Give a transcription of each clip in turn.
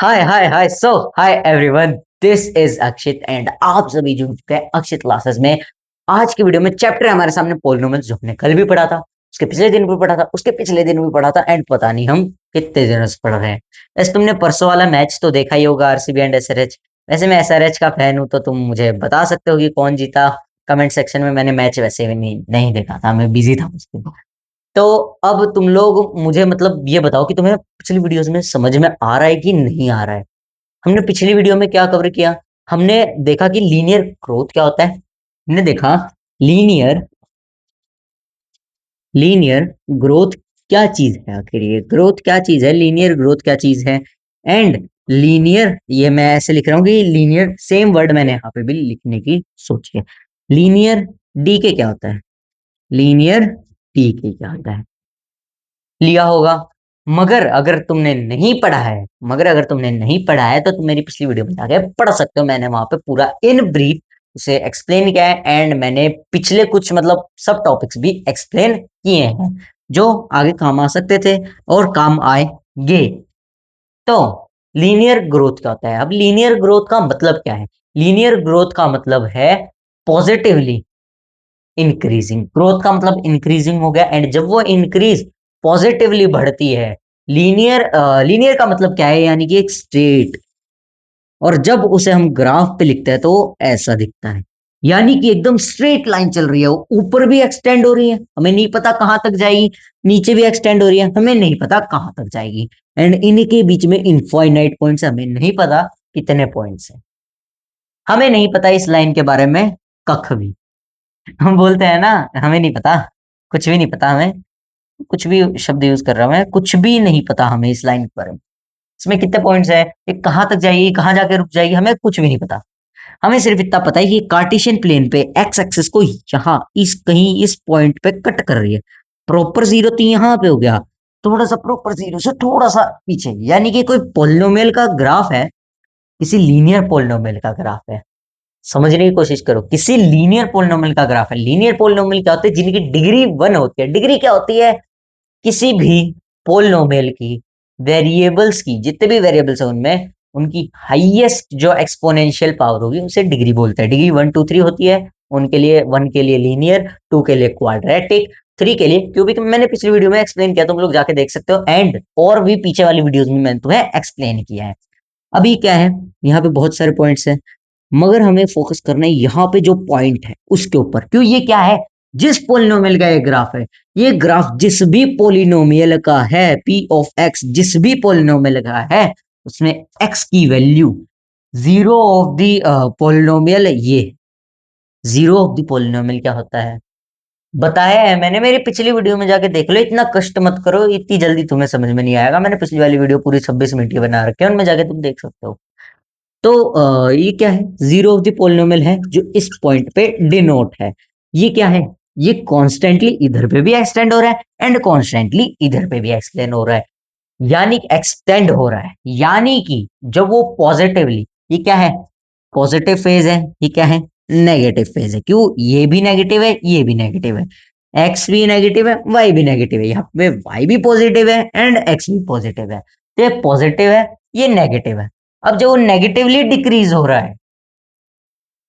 Hi hi hi so hi everyone, this is Akshit and आप सभी जुड़ चुके हैं अक्षित क्लासेस में। आज की वीडियो में चैप्टर है हमारे सामने पॉलिनोमियल्स, जो हमने कल भी पढ़ा था, उसके पिछले दिन भी पढ़ा था, उसके पिछले दिन भी पढ़ा था एंड पता नहीं हम कितने दिनों से पढ़ रहे हैं। वैसे तुमने परसों वाला मैच तो देखा ही होगा, आरसीबी एंड एसआरएच। वैसे मैं एसआरएच का फैन हूं, तो तुम मुझे बता सकते हो कि कौन जीता कमेंट सेक्शन में। मैंने मैच वैसे भी नहीं देखा था, मैं बिजी था उस दिन। तो अब तुम लोग मुझे मतलब ये बताओ कि तुम्हें पिछली वीडियोस में समझ में आ रहा है कि नहीं आ रहा है। हमने पिछली वीडियो में क्या कवर किया? हमने देखा कि लीनियर ग्रोथ क्या होता है। हमने देखा लीनियर लीनियर ग्रोथ क्या चीज है, आखिर ये ग्रोथ क्या चीज है, लीनियर ग्रोथ क्या चीज है। एंड लीनियर, ये मैं ऐसे लिख रहा हूँ कि लीनियर सेम वर्ड मैंने यहाँ पे भी लिखने की सोची है। लीनियर डी के क्या होता है, लीनियर डी के क्या होता है, लिया होगा। मगर अगर तुमने नहीं पढ़ा है तो तुम मेरी पिछली वीडियो में जाके पढ़ सकते हो। मैंने वहां पे पूरा इन ब्रीफ उसे एक्सप्लेन किया है एंड मैंने पिछले कुछ मतलब सब टॉपिक्स भी एक्सप्लेन किए हैं, जो आगे काम आ सकते थे और काम आएंगे। तो लीनियर ग्रोथ क्या होता है? अब लीनियर ग्रोथ का मतलब क्या है? लीनियर ग्रोथ का मतलब है पॉजिटिवली इंक्रीजिंग। ग्रोथ का मतलब इंक्रीजिंग हो गया, एंड जब वो इंक्रीज पॉजिटिवली बढ़ती है। लीनियर का मतलब क्या है, यानी कि एक स्ट्रेट। और जब उसे हम ग्राफ पे लिखते हैं तो वो ऐसा दिखता है, यानी कि एकदम स्ट्रेट लाइन चल रही है, वो ऊपर भी एक्सटेंड हो रही है, हमें नहीं पता कहां तक जाएगी, नीचे भी एक्सटेंड हो रही है, हमें नहीं पता कहां तक जाएगी। एंड इनके बीच में इनफाइनाइट पॉइंट्स, हमें नहीं पता कितने पॉइंट्स हैं। हमें नहीं पता इस लाइन के बारे में कख भी। हम बोलते हैं ना, हमें नहीं पता, कुछ भी नहीं पता हमें। कुछ भी शब्द यूज कर रहा हूं मैं, कुछ भी नहीं पता हमें इस लाइन के बारे में। इसमें कितने पॉइंट्स है, ये कहाँ तक जाएगी, कहाँ जाके रुक जाएगी, हमें कुछ भी नहीं पता। हमें सिर्फ इतना पता है कि कार्टेशियन प्लेन पे एक्स एक्सिस को यहाँ इस कहीं इस पॉइंट पे कट कर रही है। प्रॉपर जीरो तो यहाँ पे हो गया, थोड़ा सा प्रॉपर जीरो से थोड़ा सा पीछे, यानी कि कोई पोलिनोमियल का ग्राफ है, किसी लीनियर पोलिनोमियल का ग्राफ है। समझने की कोशिश करो, किसी लीनियर पोलिनोमियल का ग्राफ है। लीनियर पोलिनोमियल क्या होते हैं? जिनकी डिग्री 1 होती है। डिग्री क्या होती है? किसी भी पोलिनोमियल की वेरिएबल्स की, जितने भी वेरिएबल्स हैं उनमें उनकी हाईएस्ट जो एक्सपोनेंशियल पावर होगी उसे डिग्री बोलते हैं। डिग्री 1 2 3 होती है उनके लिए। 1 के लिए लीनियर, 2 के लिए क्वाड्रेटिक, 3 के लिए क्यूबिक। मैंने पिछली वीडियो में एक्सप्लेन किया, तुम लोग जाके देख सकते हो, एंड और भी पीछे वाली वीडियोस में मैंने तुम्हें एक्सप्लेन किया है। अभी क्या है, यहाँ पे बहुत सारे पॉइंट्स हैं, मगर हमें फोकस करना है यहाँ पे जो पॉइंट है उसके ऊपर। क्यों? ये क्या है? जिस पोलिनोमियल का ये ग्राफ है, ये ग्राफ जिस भी पोलिनोमियल का है, पी ऑफ एक्स जिस भी पोलिनोमियल का है, उसमें एक्स की value zero of the polynomial, ये जीरो ऑफ द पोलिनोमियल क्या होता है बताया है मैंने मेरी पिछली वीडियो में, जाके देख लो। इतना कष्ट मत करो, इतनी जल्दी तुम्हें समझ में नहीं आएगा। मैंने पिछली वाली वीडियो पूरी 26 मिनट की बना रखी है, उनमें जाके तुम देख सकते हो। तो ये क्या है? जीरो ऑफ द पोलिनोमियल है जो इस पॉइंट पे डिनोट है। ये क्या है? ये कॉन्स्टेंटली इधर पे भी एक्सटेंड हो रहा है एंड कॉन्स्टेंटली इधर पे भी एक्सटेंड हो रहा है, यानी एक्सटेंड हो रहा है। यानी कि जब वो पॉजिटिवली, ये क्या है? पॉजिटिव फेज है, ये क्या है? नेगेटिव फेज है। क्यों? ये भी नेगेटिव है, ये भी नेगेटिव है, एक्स भी नेगेटिव है, वाई भी नेगेटिव है। यहाँ पे वाई भी पॉजिटिव है एंड एक्स भी पॉजिटिव है। तो ये पॉजिटिव है, ये नेगेटिव है। अब जब वो नेगेटिवली डिक्रीज हो रहा है,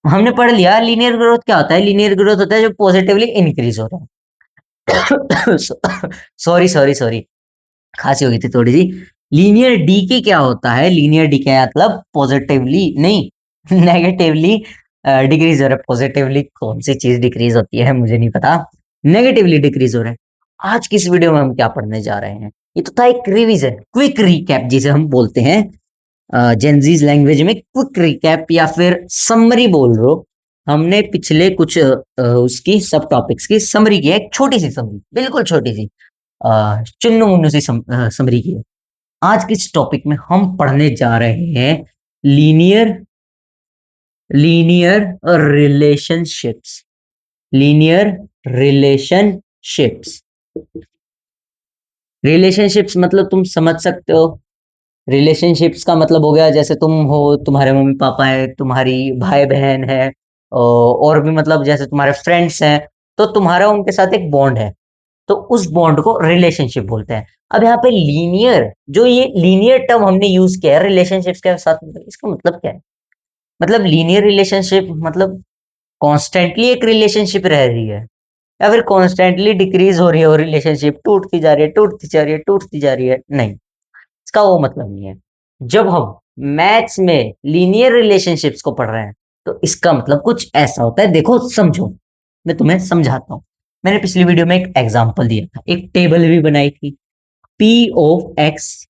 हमने पढ़ लिया लीनियर ग्रोथ क्या होता है। लीनियर ग्रोथ होता है जब पॉजिटिवली इंक्रीज हो रहा है। सॉरी सॉरी सॉरी, खांसी हो गई थी थोड़ी सी। लीनियर डीके क्या होता है? लीनियर डीके मतलब पॉजिटिवली नहीं, नेगेटिवली डिक्रीज हो रहा है। पॉजिटिवली कौन सी चीज डिक्रीज होती है मुझे नहीं पता, नेगेटिवली डिक्रीज हो रहा है। आज की इस वीडियो में हम क्या पढ़ने जा रहे हैं? ये तो था एक रिवीजन, क्विक रिकैप जिसे हम बोलते हैं जेनजीज लैंग्वेज में। क्विक रिकैप या फिर समरी बोल लो। हमने पिछले कुछ उसकी सब टॉपिक्स की समरी की है, एक छोटी सी समरी, बिल्कुल छोटी सी, चुन्नू मुन्नू सी समरी की है। आज के इस टॉपिक में हम पढ़ने जा रहे हैं linear linear relationships. Linear relationships. Relationships मतलब तुम समझ सकते हो। रिलेशनशिप्स का मतलब हो गया, जैसे तुम हो, तुम्हारे मम्मी पापा है, तुम्हारी भाई बहन है, और भी मतलब जैसे तुम्हारे फ्रेंड्स हैं, तो तुम्हारा उनके साथ एक बॉन्ड है, तो उस बॉन्ड को रिलेशनशिप बोलते हैं। अब यहाँ पे लीनियर, जो ये लीनियर टर्म हमने यूज किया है रिलेशनशिप्स के साथ, इसका मतलब क्या है? मतलब लीनियर रिलेशनशिप मतलब कॉन्स्टेंटली एक रिलेशनशिप रह रही है, या फिर कॉन्स्टेंटली डिक्रीज हो रही है, वो रिलेशनशिप टूटती जा रही है, टूटती जा रही है, टूटती जा रही है, नहीं, इसका वो मतलब नहीं है। जब हम मैथ्स में लीनियर रिलेशनशिप्स को पढ़ रहे हैं, तो इसका मतलब कुछ ऐसा होता है, देखो समझो, मैं तुम्हें समझाता हूँ। मैंने पिछली वीडियो में एक एग्जांपल दिया था, एक टेबल भी बनाई थी, पी ऑफ एक्स,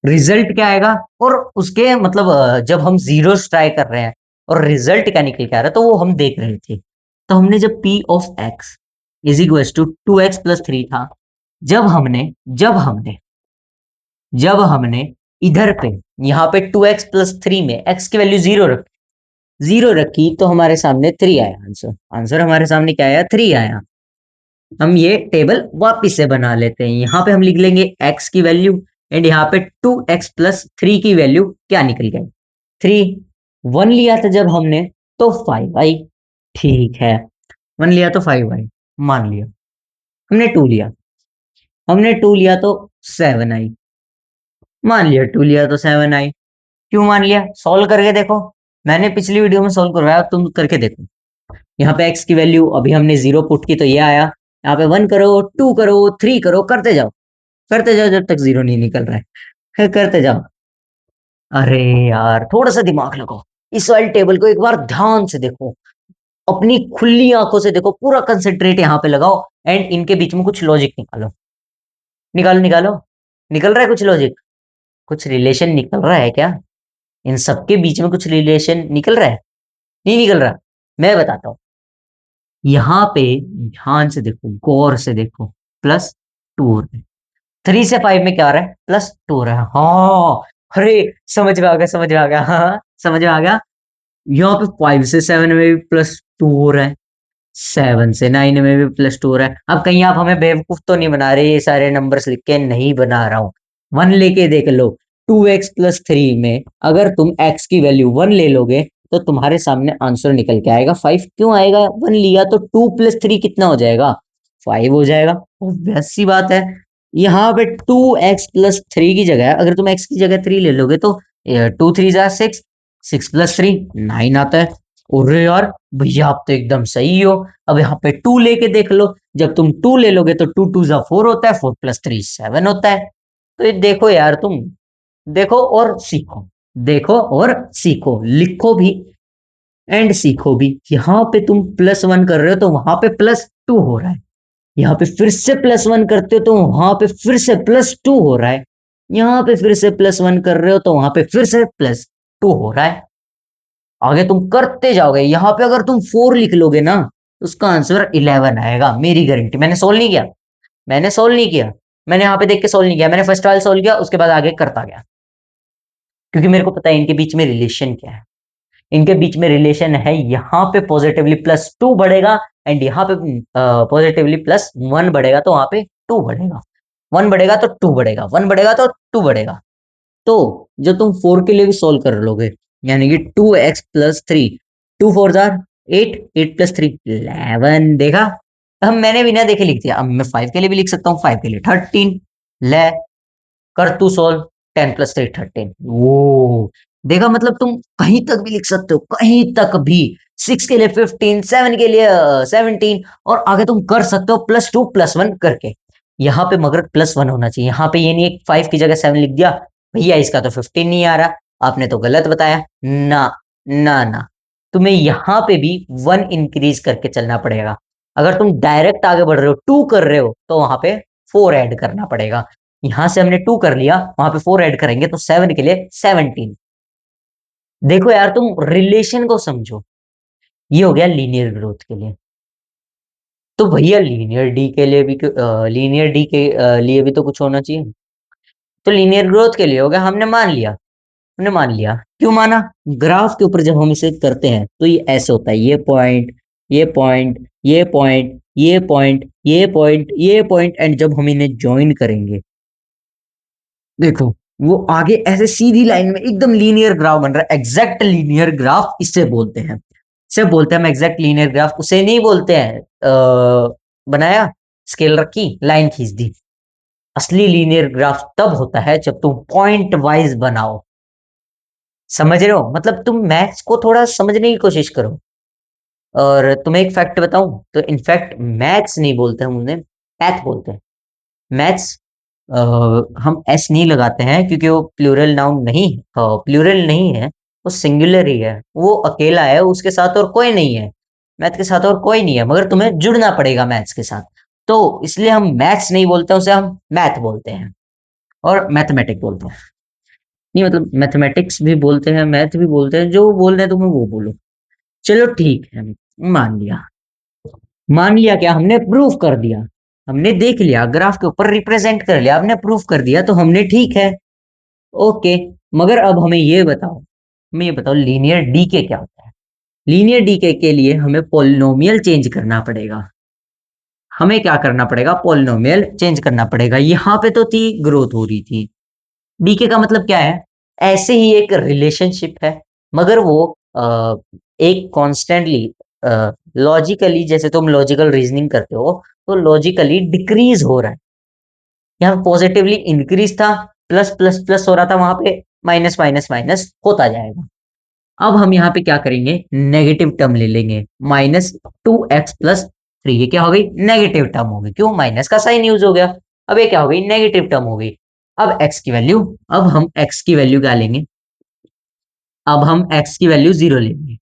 रिजल्ट क्या आएगा, और उसके मतलब जब हम जीरोस ट्राई कर रहे हैं और रिजल्ट क्या निकल के आ रहा है, तो वो हम देख रहे थे। तो हमने जब P of X is equal to 2x+3 था, जब हमने जब हमने जब हमने इधर पे यहाँ पे 2x+3 में x की वैल्यू जीरो रखी, तो हमारे सामने 3 आया आंसर। आंसर हमारे सामने क्या आया? 3 आया। हम ये टेबल वापिस से बना लेते हैं। यहाँ पे हम लिख लेंगे x की वैल्यू, एंड यहाँ पे 2x+3 की वैल्यू क्या निकल गई? 3। 1 लिया था जब हमने, तो 5 आई। ठीक है, 1 लिया तो 5 आई, मान लिया। हमने 2 लिया तो 7 आई, मान लिया। 2 लिया तो 7 आई। क्यों मान लिया? सॉल्व करके देखो, मैंने पिछली वीडियो में सॉल्व करवाया, तुम करके देखो। यहाँ पे x की वैल्यू अभी हमने 0 पुट की तो ये आया। यहाँ पे 1 करो, 2 करो, 3 करो, करते जाओ जब तक 0 नहीं निकल रहा है, फिर करते जाओ। अरे यार, थोड़ा सा दिमाग लगाओ, इस वाली टेबल को एक बार ध्यान से देखो, अपनी खुली आंखों से देखो, पूरा कंसेंट्रेट यहाँ पे लगाओ, एंड इनके बीच में कुछ लॉजिक निकालो। निकालो, निकल रहा है कुछ लॉजिक? कुछ रिलेशन निकल रहा है क्या? इन सबके बीच में कुछ रिलेशन निकल रहा है? नहीं निकल रहा? मैं बताता हूँ। यहाँ पे ध्यान से देखो, गौर से देखो, +2 हो रहा है। 3 से 5 में क्या हो रहा है? +2 हो रहा है। हाँ, अरे समझ में आ गया, हाँ, समझ में आ गया। यहाँ पे 5 से 7 में भी +2 हो रहा है, 7 से 9 में भी +2 हो रहा है। अब कहीं आप हमें बेवकूफ तो नहीं बना रहे? ये सारे नंबर्स लिख के नहीं बना रहा हूँ। 1 लेके देख लो, 2x+3 में अगर तुम x की वैल्यू 1 ले लोगे, तो तुम्हारे सामने आंसर निकल के आएगा 5। क्यों आएगा? 1 लिया तो 2+3 कितना हो जाएगा? 5 हो जाएगा। ऑब्वियस सी बात है। यहाँ पे 2x+3 की जगह, अगर तुम x की जगह 3 ले लोगे, तो 2 3 = 6, 6+3 9 आता है। अरे यार भैया, आप तो एकदम सही हो। अब यहाँ पे 2 लेके देख लो, जब तुम 2 ले लोगे तो 2 2 = 4 होता है, 4+3 7 होता है। तो ये देखो यार, तुम देखो और सीखो, लिखो भी एंड सीखो भी। यहाँ पे तुम +1 कर रहे हो तो वहां पे +2 हो रहा है, यहाँ पे फिर से +1 करते हो तो वहां पे फिर से +2 हो रहा है, यहाँ पे फिर से +1 कर रहे हो तो वहां पे फिर से +2 हो रहा है। आगे तुम करते जाओगे। यहाँ पे अगर तुम 4 लिख लोगे ना, तो उसका आंसर 11 आएगा, मेरी गारंटी। मैंने यहाँ पे देख के सोल्व नहीं किया, मैंने फर्स्ट वाला सोल्व किया, उसके बाद आगे करता गया, क्योंकि मेरे को पता है इनके बीच में रिलेशन क्या है। इनके बीच में रिलेशन है, यहाँ पे पॉजिटिवली +2 बढ़ेगा, एंड यहाँ पे पॉजिटिवली +1 बढ़ेगा, तो वहां पे 2 बढ़ेगा। 1 बढ़ेगा तो 2 बढ़ेगा, 1 बढ़ेगा तो 2 बढ़ेगा। तो जो तुम 4 के लिए भी सोल्व कर लोगे, यानी कि 2x+3, 2 4 = 8, 8+3 11, देखा? हम मैंने बिना देखे लिख दिया। अब मैं 5 के लिए भी लिख सकता हूँ, 5 के लिए 13। ले, कर तू सोल्व। 10+3 13। वो देखा, मतलब तुम कहीं तक भी लिख सकते हो, कहीं तक भी। 6 के लिए 15, 7 के लिए 17, और आगे तुम कर सकते हो +2 +1 करके। यहाँ पे मगर +1 होना चाहिए, यहाँ पे ये नहीं, एक 5 की जगह 7 लिख दिया, भैया इसका तो 15 नहीं आ रहा, आपने तो गलत बताया ना। ना, तुम्हें यहाँ पे भी 1 इंक्रीज करके चलना पड़ेगा। अगर तुम डायरेक्ट आगे बढ़ रहे हो, 2 कर रहे हो, तो वहां पे 4 ऐड करना पड़ेगा। यहां से हमने 2 कर लिया, वहां पे 4 ऐड करेंगे तो 7 के लिए 17। देखो यार, तुम रिलेशन को समझो। ये हो गया लीनियर ग्रोथ के लिए। तो भैया लीनियर डी के लिए भी तो कुछ होना चाहिए। तो लीनियर ग्रोथ के लिए हो गया, हमने मान लिया। क्यों माना? ग्राफ के ऊपर जब हम इसे करते हैं तो ये ऐसे होता है, ये पॉइंट, ये पॉइंट, ये पॉइंट, ये पॉइंट, ये पॉइंट, ये पॉइंट, एंड जब हम इन्हें ज्वाइन करेंगे, देखो, वो आगे ऐसे सीधी लाइन में एकदम लीनियर ग्राफ बन रहा है। एग्जैक्ट लीनियर ग्राफ इसे बोलते हैं, हम एग्जैक्ट लीनियर ग्राफ। उसे नहीं बोलते हैं बनाया, स्केल रखी, लाइन खींच दी। असली लीनियर ग्राफ तब होता है जब तुम पॉइंट वाइज बनाओ। समझ रहे हो? मतलब तुम मैथ्स को थोड़ा समझने की कोशिश करो। और तुम्हें एक फैक्ट बताऊं, तो इनफैक्ट मैथ्स नहीं बोलते हम उन्हें, मैथ बोलते हैं। मैथ्स हम एस नहीं लगाते हैं क्योंकि वो प्लूरल नाउन नहीं, प्लूरल नहीं है, वो सिंगुलर ही है, वो अकेला है, उसके साथ और कोई नहीं है। मैथ के साथ और कोई नहीं है, मगर तुम्हें जुड़ना पड़ेगा मैथ्स के साथ। तो इसलिए हम मैथ्स नहीं बोलते, उसे हम मैथ बोलते हैं और मैथमेटिक बोलते हैं। नहीं मतलब मैथमेटिक्स भी बोलते हैं, मैथ भी बोलते हैं, जो बोल रहे हैं तुम्हें वो बोलो। चलो ठीक है, मान लिया। मान लिया क्या, हमने प्रूफ कर दिया। हमने देख लिया, ग्राफ के ऊपर रिप्रेजेंट कर लिया, हमने प्रूफ कर दिया, तो हमने ठीक है। ओके। मगर अब हमें ये बताओ लीनियर डीके क्या होता है? लीनियर डीके के लिए हमें पॉलिनोमियल चेंज करना पड़ेगा। हमें क्या करना पड़ेगा? पॉलिनोमियल चेंज करना पड़ेगा। यहाँ पे तो थी ग्रोथ हो रही थी। डीके का मतलब क्या है? ऐसे ही एक रिलेशनशिप है, मगर वो एक कॉन्स्टेंटली लॉजिकली, जैसे तुम लॉजिकल रीजनिंग करते हो, तो लॉजिकली डिक्रीज हो रहा है। यहाँ पॉजिटिवली इंक्रीज था, प्लस प्लस प्लस हो रहा था, वहां पे माइनस माइनस माइनस होता जाएगा। अब हम यहाँ पे क्या करेंगे? नेगेटिव टर्म ले लेंगे, -2x + 3। ये क्या हो गई? नेगेटिव टर्म हो गई। क्यों? माइनस का साइन यूज हो गया। अब ये क्या हो गई? नेगेटिव टर्म हो गई। अब x की वैल्यू, अब हम x की वैल्यू क्या लेंगे? अब हम x की वैल्यू 0 लेंगे।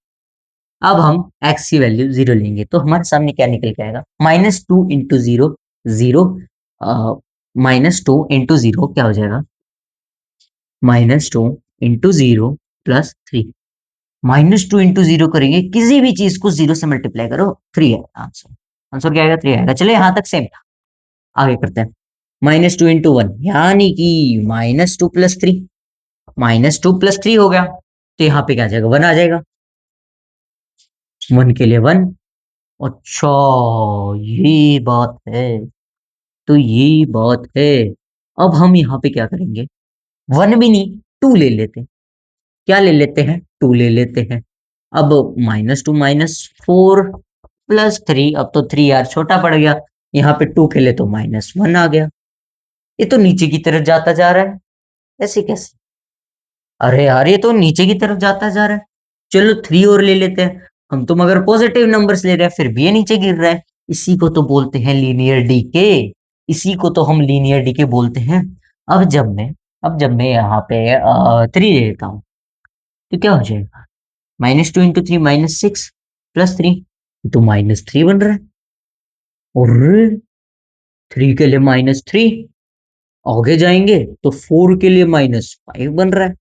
अब हम x की वैल्यू 0 लेंगे तो हमारे सामने क्या निकल के आएगा? -2 × 0, 0, -2 × 0 क्या हो जाएगा? -2 × 0 + 3। -2 × 0 करेंगे, किसी भी चीज को 0 से मल्टीप्लाई करो, 3 है आंसर। आंसर क्या आएगा? 3 आएगा। चलिए यहां तक सेम था। आगे करते हैं। -2 × 1 यानी कि -2 + 3। -2 + 3 हो गया, तो यहाँ पे क्या आ जाएगा? 1 आ जाएगा। 1 के लिए 1। अच्छा, ये बात है। तो ये बात है। अब हम यहाँ पे क्या करेंगे? 1 भी नहीं, 2 ले लेते हैं। क्या ले लेते हैं? 2 ले लेते हैं। अब -2 -4 + 3, अब तो 3 यार छोटा पड़ गया, यहाँ पे 2 के लिए तो -1 आ गया। ये तो नीचे की तरफ जाता जा रहा है, ऐसे कैसे? अरे यार, ये तो नीचे की तरफ जाता जा रहा है। चलो 3 और ले लेते हैं। हम तो मगर पॉजिटिव नंबर्स ले रहे हैं, फिर भी ये नीचे गिर रहा है। इसी को तो बोलते हैं लीनियर डीके। इसी को तो हम लीनियर डीके बोलते हैं। अब जब मैं अब जब मैं यहाँ पे 3 ले लेता हूँ, तो क्या हो जाएगा? -2 × 3 -6 + 3, तो -3 बन रहा है। और 3 के लिए -3, आगे जाएंगे तो 4 के लिए -5 बन रहा है।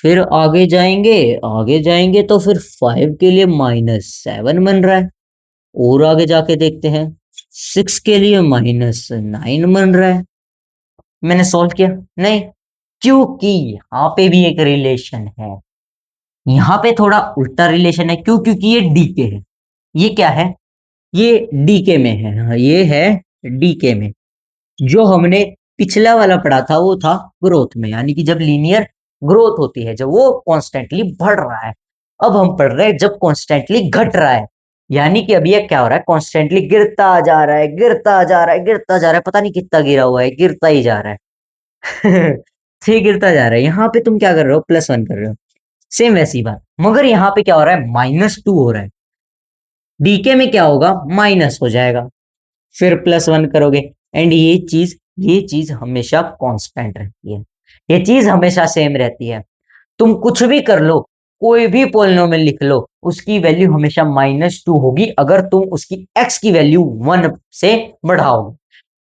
फिर आगे जाएंगे तो फिर 5 के लिए -7 बन रहा है। और आगे जाके देखते हैं, 6 के लिए -9 बन रहा है। मैंने सॉल्व किया? नहीं, क्योंकि यहाँ पे भी एक रिलेशन है। यहाँ पे थोड़ा उल्टा रिलेशन है। क्यों? क्योंकि ये डीके है। ये क्या है? ये डीके में है। हाँ, ये है डीके में। जो हमने पिछला वाला पढ़ा था वो था ग्रोथ में, यानी कि जब लीनियर ग्रोथ होती है, जब वो कॉन्स्टेंटली बढ़ रहा है। अब हम पढ़ रहे हैं जब कॉन्स्टेंटली घट रहा है, यानी कि अभी ये क्या हो रहा है? कॉन्स्टेंटली गिरता जा रहा है, गिरता जा रहा है, गिरता जा रहा है, पता नहीं कितना गिरा हुआ है, गिरता ही जा रहा है। ठीक, गिरता जा रहा है। यहाँ पे तुम क्या कर रहे हो? +1 कर रहे हो। सेम वैसी बात, मगर यहाँ पे क्या हो रहा है? -2 हो रहा है। डीके में क्या होगा? माइनस हो जाएगा। फिर +1 करोगे, एंड ये चीज हमेशा कांस्टेंट रहती है। ये चीज हमेशा सेम रहती है। तुम कुछ भी कर लो, कोई भी पॉलिनोमियल लिख लो, उसकी वैल्यू हमेशा -2 होगी अगर तुम उसकी x की वैल्यू 1 से बढ़ाओगे।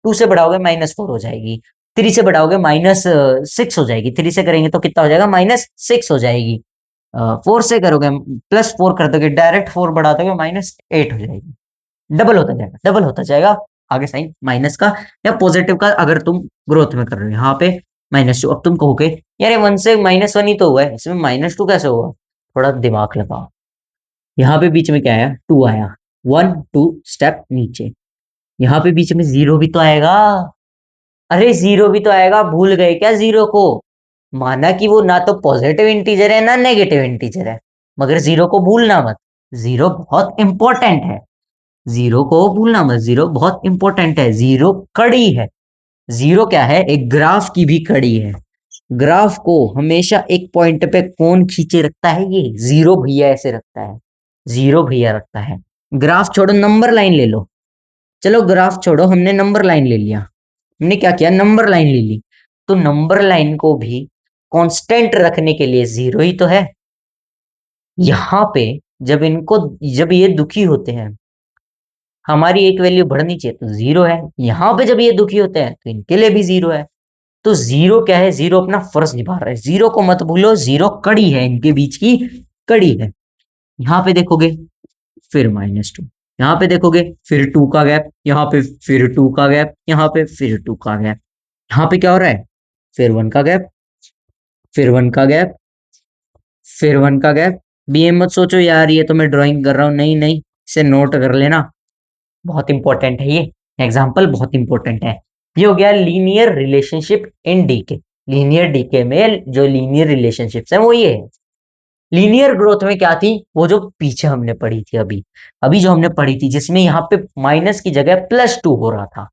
2 से बढ़ाओगे -4 हो जाएगी। 3 से बढ़ाओगे -6 हो जाएगी। 3 से करेंगे तो कितना हो जाएगा? -6 हो जाएगी। 4 से करोगे, +4 कर दोगे, डायरेक्ट 4 बढ़ा दोगे, -8 हो जाएगी। डबल होता जाएगा, डबल होता जाएगा। आगे साइन माइनस का या पॉजिटिव का अगर तुम ग्रोथ में कर रहे हो, यहाँ पे -2। अब तुम कहोगे यार ये 1 से -1 ही तो हुआ है, इसमें -2 कैसे हुआ? थोड़ा दिमाग लगाओ। यहाँ पे बीच में क्या आया? 2 आया। 1 2 स्टेप नीचे। यहाँ पे बीच में 0 भी तो आएगा। अरे 0 भी तो आएगा, भूल गए क्या 0 को? माना कि वो ना तो पॉजिटिव इंटीजर है ना नेगेटिव इंटीजर है, मगर 0 को भूलना मत। 0 बहुत इंपॉर्टेंट है। 0 को भूलना मत। 0 बहुत इंपॉर्टेंट है। 0 कड़ी है। जीरो क्या है? एक ग्राफ की भी कड़ी है। ग्राफ को हमेशा एक पॉइंट पे कौन खींचे रखता है? ये जीरो भैया ऐसे रखता है, जीरो भैया रखता है। ग्राफ छोड़ो, नंबर लाइन ले लो। चलो ग्राफ छोड़ो, हमने नंबर लाइन ले लिया। हमने क्या किया? नंबर लाइन ले ली। तो नंबर लाइन को भी कांस्टेंट रखने के लिए जीरो ही तो है। यहाँ पे जब इनको, जब ये दुखी होते हैं, हमारी एक वैल्यू बढ़नी चाहिए तो जीरो है। यहाँ पे जब ये दुखी होते हैं तो इनके लिए भी जीरो है। तो जीरो क्या है? जीरो अपना फर्ज निभा रहा है। जीरो को मत भूलो, जीरो कड़ी है, इनके बीच की कड़ी है। यहाँ पे देखोगे फिर -2, यहाँ पे देखोगे फिर 2 का गैप, यहाँ पे फिर 2 का गैप, यहाँ पे फिर 2 का गैप। यहाँ पे क्या हो रहा है? फिर 1 का गैप, फिर 1 का गैप, फिर 1 का गैप। बी एम मत सोचो यार ये तो मैं ड्राइंग कर रहा हूँ, नहीं नहीं, इसे नोट कर लेना, बहुत इंपॉर्टेंट है ये एग्जाम्पल, बहुत इंपॉर्टेंट है। ये हो गया linear relationship in DK. Linear DK में जो लीनियर रिलेशनशिप्स है वो ये है। लीनियर ग्रोथ में क्या थी? वो जो पीछे हमने पढ़ी थी अभी, अभी जो हमने पढ़ी थी, जिसमें यहाँ पे माइनस की जगह +2 हो रहा था।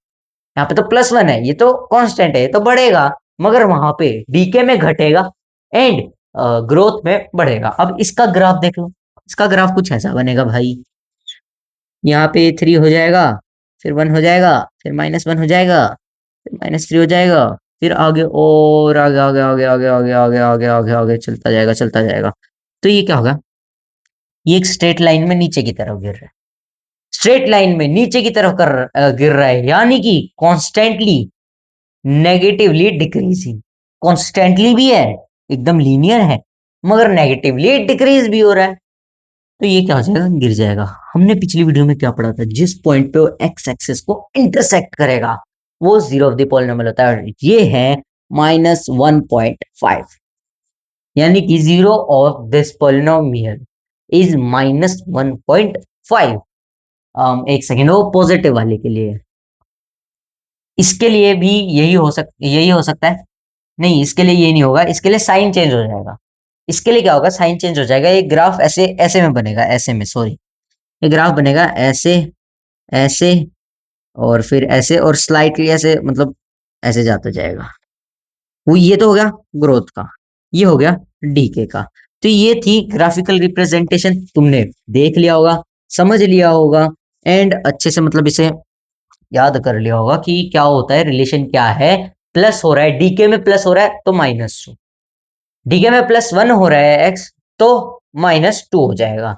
यहाँ पे तो +1 है, ये तो कांस्टेंट है, ये तो बढ़ेगा, मगर वहां पे डीके में घटेगा एंड ग्रोथ में बढ़ेगा। अब इसका ग्राफ देख लो, इसका ग्राफ कुछ ऐसा बनेगा भाई। यहाँ पे 3 हो जाएगा, फिर 1 हो जाएगा, फिर -1 हो जाएगा, फिर -3 हो जाएगा, फिर आगे और आगे आगे आगे आगे आगे आगे आगे आगे आगे चलता जाएगा, चलता जाएगा। तो ये क्या होगा? ये एक स्ट्रेट लाइन में नीचे की तरफ गिर रहा है। स्ट्रेट लाइन में नीचे की तरफ गिर रहा है, यानी कि कॉन्स्टेंटली नेगेटिवली डिक्रीजिंग। कॉन्स्टेंटली भी है, एकदम लीनियर है, मगर नेगेटिवली डिक्रीज भी हो रहा है। तो ये क्या हो जाएगा? गिर जाएगा। हमने पिछली वीडियो में क्या पढ़ा था? जिस पॉइंट पे वो एक्स एक्सिस को इंटरसेक्ट करेगा वो जीरो ऑफ द पॉलिनोमियल होता है। ये है -1.5, यानी कि zero of this polynomial is -1.5। एक सेकेंड, वो पॉजिटिव वाले के लिए। इसके लिए भी यही हो सकता है। नहीं, इसके लिए ये नहीं होगा, इसके लिए साइन चेंज हो जाएगा। इसके लिए क्या होगा? साइन चेंज हो जाएगा। ये ग्राफ ऐसे ऐसे में बनेगा, ऐसे में, सॉरी, ये ग्राफ बनेगा ऐसे, ऐसे, और फिर ऐसे, और स्लाइटली ऐसे, मतलब ऐसे जाता जाएगा। वो ये तो हो गया ग्रोथ का, ये हो गया डीके का। तो ये थी ग्राफिकल रिप्रेजेंटेशन। तुमने देख लिया होगा, समझ लिया होगा, एंड अच्छे से मतलब इसे याद कर लिया होगा कि क्या होता है, रिलेशन क्या है। प्लस हो रहा है डीके में, प्लस हो रहा है तो -2, डीके में +1 हो रहा है एक्स तो -2 हो जाएगा।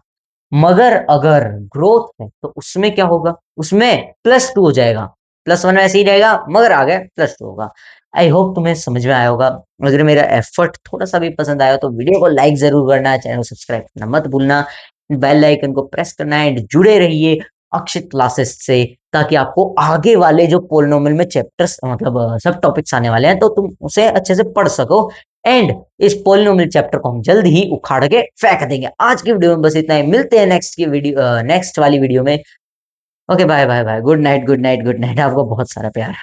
मगर अगर ग्रोथ है तो उसमें क्या होगा? उसमें +2 हो जाएगा। +1 ऐसे ही रहेगा, मगर आगे +2 होगा। आई होप तुम्हें समझ में आया होगा। अगर मेरा एफर्ट थोड़ा सा भी पसंद आया तो वीडियो को लाइक जरूर करना, चैनल को सब्सक्राइब करना मत भूलना, बेल आइकन को प्रेस करना एंड जुड़े रहिए अक्षित क्लासेस से, ताकि आपको आगे वाले जो पोलिनोमियल में चैप्टर्स, मतलब सब टॉपिक्स आने वाले हैं, तो तुम उसे अच्छे से पढ़ सको। एंड इस पोलिनोमियल चैप्टर को हम जल्द ही उखाड़ के फेंक देंगे। आज की वीडियो में बस इतना ही, मिलते हैं नेक्स्ट वाली वीडियो में। Okay, bye bye bye, good night good night good night, आपको बहुत सारा प्यार।